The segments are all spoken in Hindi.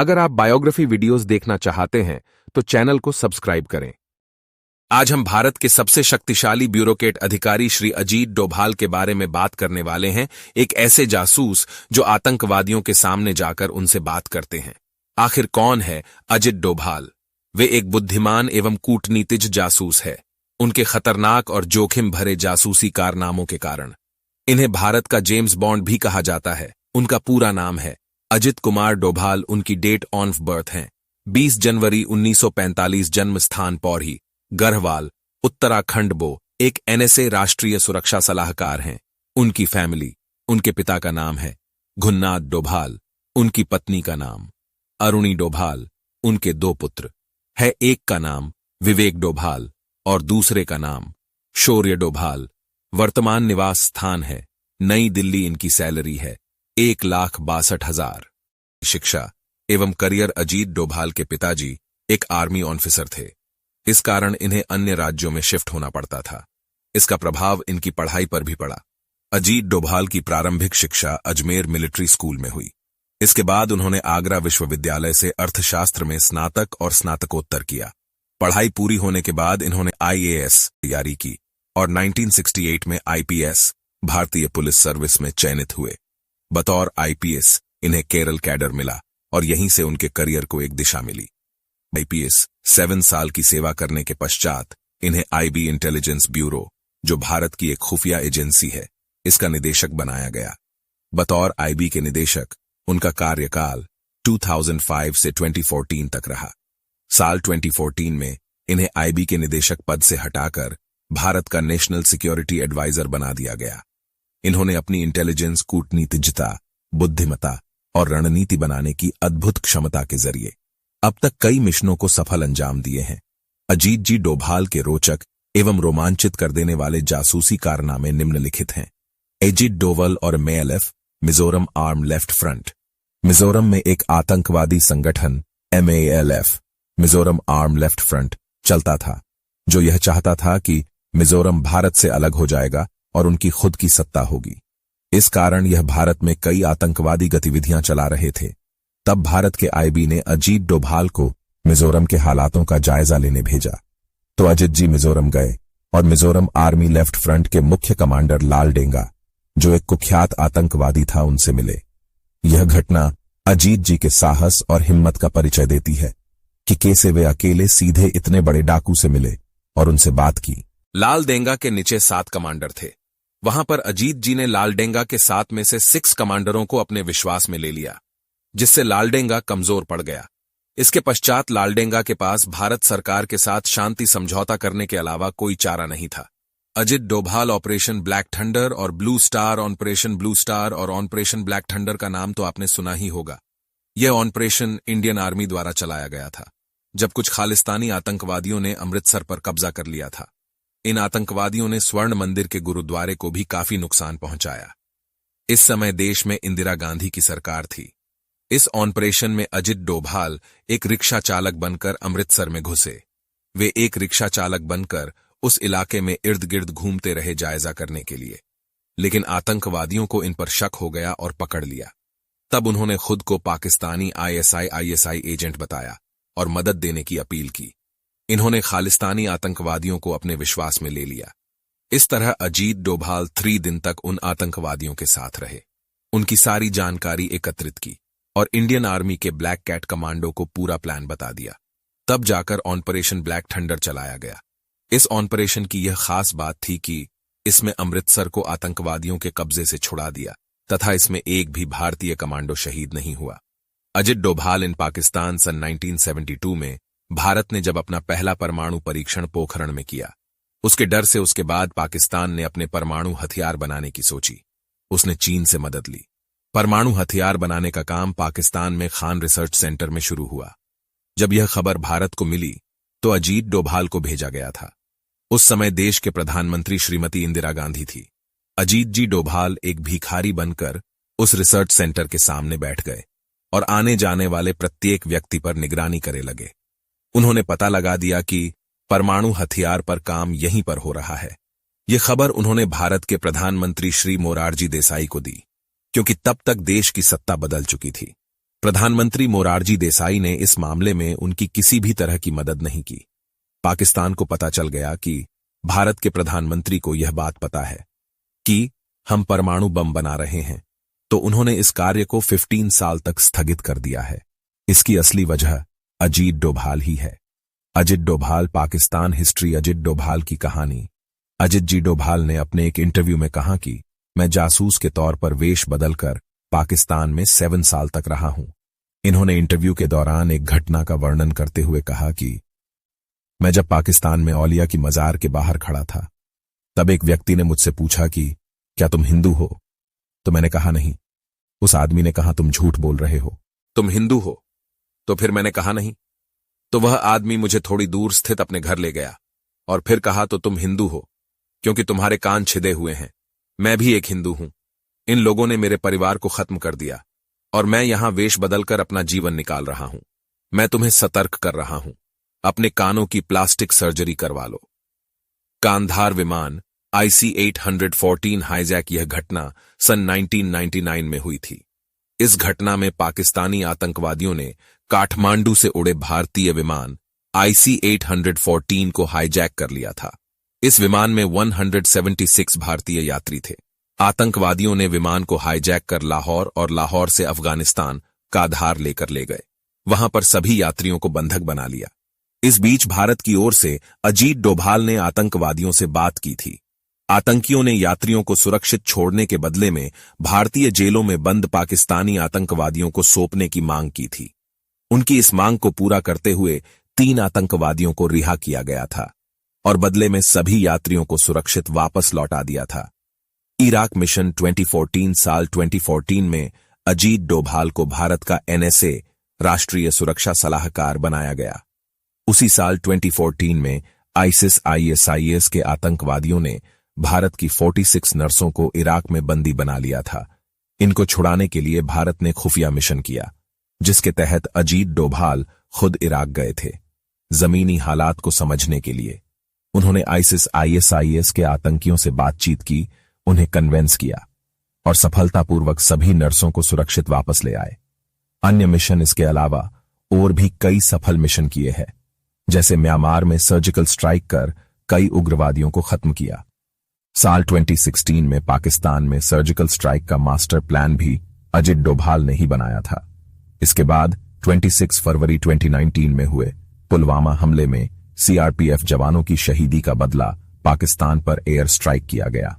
अगर आप बायोग्राफी वीडियोस देखना चाहते हैं तो चैनल को सब्सक्राइब करें। आज हम भारत के सबसे शक्तिशाली ब्यूरोक्रेट अधिकारी श्री अजीत डोभाल के बारे में बात करने वाले हैं, एक ऐसे जासूस जो आतंकवादियों के सामने जाकर उनसे बात करते हैं। आखिर कौन है अजित डोभाल? वे एक बुद्धिमान एवं कूटनीतिज जासूस है। उनके खतरनाक और जोखिम भरे जासूसी कारनामों के कारण इन्हें भारत का जेम्स बॉन्ड भी कहा जाता है। उनका पूरा नाम है अजित कुमार डोभाल। उनकी डेट ऑफ बर्थ है 20 जनवरी 1945। जन्म स्थान पौड़ी, गढ़वाल, उत्तराखंड। वो एक एनएसए राष्ट्रीय सुरक्षा सलाहकार हैं। उनकी फैमिली, उनके पिता का नाम है घुन्नाद डोभाल, उनकी पत्नी का नाम अरुणी डोभाल। उनके 2 पुत्र है, एक का नाम विवेक डोभाल और दूसरे का नाम शौर्य डोभाल। वर्तमान निवास स्थान है नई दिल्ली। इनकी सैलरी है 1,62,000। शिक्षा एवं करियर। अजीत डोभाल के पिताजी एक आर्मी ऑफिसर थे, इस कारण इन्हें अन्य राज्यों में शिफ्ट होना पड़ता था। इसका प्रभाव इनकी पढ़ाई पर भी पड़ा। अजीत डोभाल की प्रारंभिक शिक्षा अजमेर मिलिट्री स्कूल में हुई। इसके बाद उन्होंने आगरा विश्वविद्यालय से अर्थशास्त्र में स्नातक और स्नातकोत्तर किया। पढ़ाई पूरी होने के बाद इन्होंने IAS तैयारी की और 1968 में IPS भारतीय पुलिस सर्विस में चयनित हुए। बतौर IPS इन्हें केरल कैडर मिला और यहीं से उनके करियर को एक दिशा मिली। IPS 7 साल की सेवा करने के पश्चात इन्हें IB इंटेलिजेंस ब्यूरो, जो भारत की एक खुफिया एजेंसी है, इसका निदेशक बनाया गया। बतौर IB के निदेशक उनका कार्यकाल 2005 से 2014 तक रहा। साल 2014 में इन्हें IB के निदेशक पद से हटाकर भारत का नेशनल सिक्योरिटी एडवाइजर बना दिया गया। इन्होंने अपनी इंटेलिजेंस, कूटनीतिज्ञता, बुद्धिमत्ता और रणनीति बनाने की अद्भुत क्षमता के जरिए अब तक कई मिशनों को सफल अंजाम दिए हैं। अजीत जी डोभाल के रोचक एवं रोमांचित कर देने वाले जासूसी कारनामे निम्नलिखित हैं। अजीत डोभाल और MALF, Mizoram arm left front. Mizoram में एक आतंकवादी संगठन MALF, Mizoram arm left front, चलता था, जो यह चाहता था कि मिजोरम भारत से अलग हो जाएगा और उनकी खुद की सत्ता होगी। इस कारण यह भारत में कई आतंकवादी गतिविधियां चला रहे थे। तब भारत के IB ने अजीत डोभाल को मिजोरम के हालातों का जायजा लेने भेजा। तो अजित जी मिजोरम गए और मिजोरम आर्मी लेफ्ट फ्रंट के मुख्य कमांडर लाल डेंगा, जो एक कुख्यात आतंकवादी था, उनसे मिले। यह घटना अजीत जी के साहस और हिम्मत का परिचय देती है कि कैसे वे अकेले सीधे इतने बड़े डाकू से मिले और उनसे बात की। लाल डेंगा के नीचे 7 कमांडर थे। वहां पर अजीत जी ने लाल डेंगा के 7 में से 6 कमांडरों को अपने विश्वास में ले लिया, जिससे लाल डेंगा कमजोर पड़ गया। इसके पश्चात लाल डेंगा के पास भारत सरकार के साथ शांति समझौता करने के अलावा कोई चारा नहीं था। Ajit Doval operation black thunder और blue star, operation blue star और ऑपरेशन ब्लैक थंडर का नाम तो आपने सुना ही होगा। यह ऑपरेशन इंडियन आर्मी द्वारा चलाया गया था, जब कुछ खालिस्तानी आतंकवादियों ने अमृतसर पर कब्जा कर लिया था। इन आतंकवादियों ने स्वर्ण मंदिर के गुरुद्वारे को भी काफी नुकसान पहुंचाया। इस समय देश में इंदिरा गांधी की सरकार थी। इस ऑपरेशन में अजित डोभाल एक रिक्शा चालक बनकर अमृतसर में घुसे। वे एक रिक्शा चालक बनकर उस इलाके में इर्द गिर्द घूमते रहे जायजा करने के लिए, लेकिन आतंकवादियों को इन पर शक हो गया और पकड़ लिया। तब उन्होंने खुद को पाकिस्तानी ISI एजेंट बताया और मदद देने की अपील की। इन्होंने खालिस्तानी आतंकवादियों को अपने विश्वास में ले लिया। इस तरह अजीत डोभाल 3 दिन तक उन आतंकवादियों के साथ रहे, उनकी सारी जानकारी एकत्रित की और इंडियन आर्मी के ब्लैक कैट कमांडो को पूरा प्लान बता दिया। तब जाकर ऑपरेशन ब्लैक थंडर चलाया गया। इस ऑपरेशन की यह खास बात थी कि इसमें अमृतसर को आतंकवादियों के कब्जे से छुड़ा दिया तथा इसमें एक भी भारतीय कमांडो शहीद नहीं हुआ। अजित डोभाल इन पाकिस्तान सन 1972 में भारत ने जब अपना पहला परमाणु परीक्षण पोखरण में किया, उसके डर से उसके बाद पाकिस्तान ने अपने परमाणु हथियार बनाने की सोची। उसने चीन से मदद ली। परमाणु हथियार बनाने का काम पाकिस्तान में खान रिसर्च सेंटर में शुरू हुआ। जब यह खबर भारत को मिली तो अजीत डोभाल को भेजा गया था। उस समय देश के प्रधानमंत्री श्रीमती इंदिरा गांधी थी। अजीत जी डोभाल एक भिखारी बनकर उस रिसर्च सेंटर के सामने बैठ गए और आने जाने वाले प्रत्येक व्यक्ति पर निगरानी करे लगे। उन्होंने पता लगा दिया कि परमाणु हथियार पर काम यहीं पर हो रहा है। ये खबर उन्होंने भारत के प्रधानमंत्री श्री मोरारजी देसाई को दी, क्योंकि तब तक देश की सत्ता बदल चुकी थी। प्रधानमंत्री मोरारजी देसाई ने इस मामले में उनकी किसी भी तरह की मदद नहीं की। पाकिस्तान को पता चल गया कि भारत के प्रधानमंत्री को यह बात पता है कि हम परमाणु बम बना रहे हैं, तो उन्होंने इस कार्य को 15 साल तक स्थगित कर दिया है। इसकी असली वजह अजीत डोभाल ही है। अजित डोभाल, पाकिस्तान हिस्ट्री। अजित डोभाल की कहानी। अजित जी डोभाल ने अपने एक इंटरव्यू में कहा कि मैं जासूस के तौर पर वेश बदलकर पाकिस्तान में 7 साल तक रहा हूं। इन्होंने इंटरव्यू के दौरान एक घटना का वर्णन करते हुए कहा कि मैं जब पाकिस्तान में औलिया की मजार के बाहर खड़ा था, तब एक व्यक्ति ने मुझसे पूछा कि क्या तुम हिंदू हो? तो मैंने कहा नहीं। उस आदमी ने कहा तुम झूठ बोल रहे हो, तुम हिंदू हो? तो फिर मैंने कहा नहीं। तो वह आदमी मुझे थोड़ी दूर स्थित अपने घर ले गया और फिर कहा तो तुम हिंदू हो क्योंकि तुम्हारे कान छिदे हुए हैं। मैं भी एक हिंदू हूं। इन लोगों ने मेरे परिवार को खत्म कर दिया और मैं यहां वेश बदलकर अपना जीवन निकाल रहा हूं। मैं तुम्हें सतर्क कर रहा हूं, अपने कानों की प्लास्टिक सर्जरी करवा लो। कांधार विमान IC-814 हाईजैक। यह घटना सन 1999 में हुई थी। इस घटना में पाकिस्तानी आतंकवादियों ने काठमांडू से उड़े भारतीय विमान IC-814 को हाईजैक कर लिया था। इस विमान में 176 भारतीय यात्री थे। आतंकवादियों ने विमान को हाईजैक कर लाहौर और लाहौर से अफगानिस्तान कांधार लेकर ले गए। वहां पर सभी यात्रियों को बंधक बना लिया। इस बीच भारत की ओर से अजीत डोभाल ने आतंकवादियों से बात की थी। आतंकियों ने यात्रियों को सुरक्षित छोड़ने के बदले में भारतीय जेलों में बंद पाकिस्तानी आतंकवादियों को सौंपने की मांग की थी। उनकी इस मांग को पूरा करते हुए 3 आतंकवादियों को रिहा किया गया था और बदले में सभी यात्रियों को सुरक्षित वापस लौटा दिया था। Iraq mission 2014। साल 2014 में अजीत डोभाल को भारत का NSA राष्ट्रीय सुरक्षा सलाहकार बनाया गया। उसी साल 2014 में ISIS के आतंकवादियों ने भारत की 46 नर्सों को इराक में बंदी बना लिया था। इनको छुड़ाने के लिए भारत ने खुफिया मिशन किया, जिसके तहत अजीत डोभाल खुद इराक गए थे जमीनी हालात को समझने के लिए। उन्होंने ISIS के आतंकियों से बातचीत की, उन्हें कन्वेंस किया और सफलतापूर्वक सभी नर्सों को सुरक्षित वापस ले आए। अन्य मिशन इसके अलावा और भी कई सफल मिशन किए हैं, जैसे म्यांमार में सर्जिकल स्ट्राइक कर कई उग्रवादियों को खत्म किया। साल 2016 में पाकिस्तान में सर्जिकल स्ट्राइक का मास्टर प्लान भी अजित डोभाल ने ही बनाया था। इसके बाद 26 फरवरी 2019 में हुए पुलवामा हमले में CRPF जवानों की शहीदी का बदला पाकिस्तान पर एयर स्ट्राइक किया गया।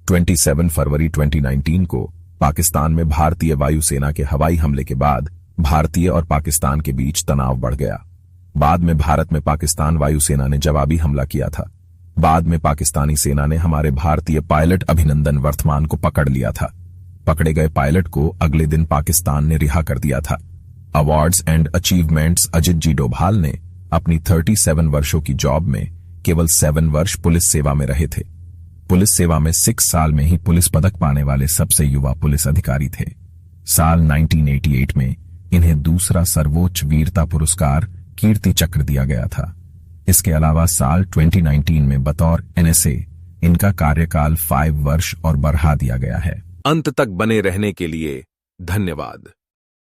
27 फरवरी 2019 को पाकिस्तान में भारतीय वायुसेना के हवाई हमले के बाद भारतीय और पाकिस्तान के बीच तनाव बढ़ गया। बाद में भारत में पाकिस्तान वायुसेना ने जवाबी हमला किया था। बाद में पाकिस्तानी सेना ने हमारे भारतीय पायलट अभिनंदन वर्तमान को पकड़ लिया था। पकड़े गए पायलट को अगले दिन पाकिस्तान ने रिहा कर दिया था। Awards and achievements. Ajit ji Doval ने अपनी 37 वर्षों की जॉब में केवल 7 वर्ष पुलिस सेवा में रहे थे। पुलिस सेवा में 6 साल में ही पुलिस पदक पाने वाले सबसे युवा पुलिस अधिकारी थे। साल 1988 में इन्हें दूसरा सर्वोच्च वीरता पुरस्कार कीर्ति चक्र दिया गया था। इसके अलावा साल 2019 में बतौर NSA इनका कार्यकाल 5 वर्ष और बढ़ा दिया गया है। अंत तक बने रहने के लिए धन्यवाद।